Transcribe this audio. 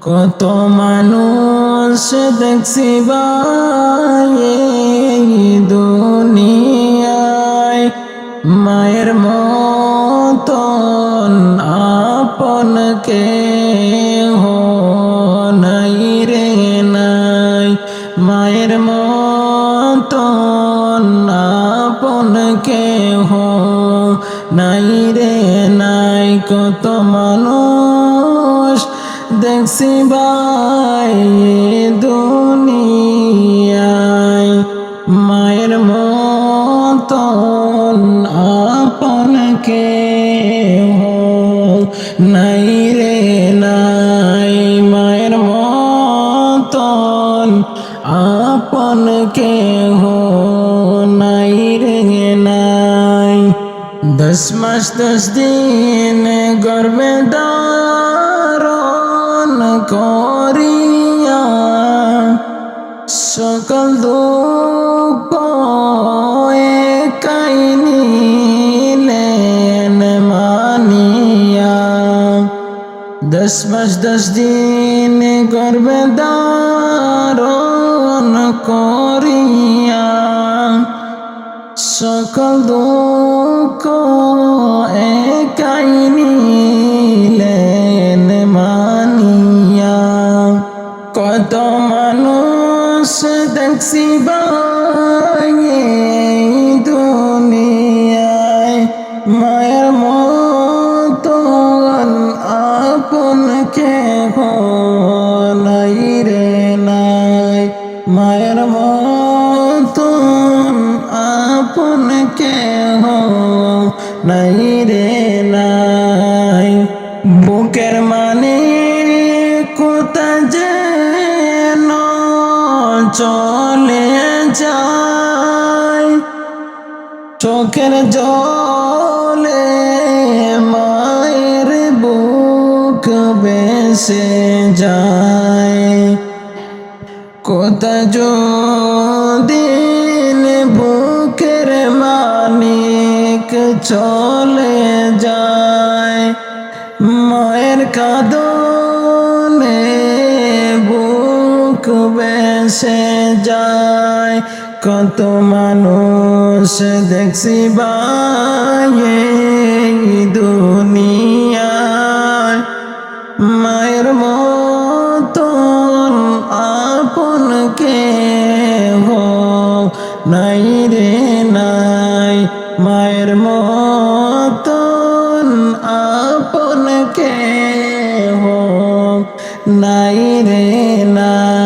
কত মানুষ দেখছি ভাই এই দুনিয়ায়, মায়ের মতন আপন কেহ নাই রে নাই, মায়ের মতন আপন কেহ নাই রে নাই। কত মানুষ দেখছি ভাই দুনিয়ায়, মায়ের মতন আপন কেহ নাই রে নাই, মায়ের মতন আপন কেহ নাই রে নাই। 10 মাস 10 দিন গর্ভে ধারণ করিয়া, সকল দুঃখ একাই নিলেন মানিয়া। 10 মাস 10 দিন গর্ভে ধারণ করিয়া, সকল দুঃখ একাই নিলেন মানিয়া। কত মানুষ দেখছি ভাই এই দুনিয়ায়, মায়ের মতন আপন কেহ নাই রে নাই, মায়ের মতন আপন কেহ নাই রে নাই। বুকের মানে কোথা যেন চলে যায়, চোখের জলে মায়ের বুক ভেসে যায়। কোথা যদিন বুকের মানিক চলে যায়, মায়ের কাঁদনে বুক ভেসে যায়। কত মানুষ দেখছি ভাই এই দুনিয়ায়, মায়ের মতন আপন কেহ নাই রে নাই, মায়ের মতন আপন কেহ নাই রে নাই।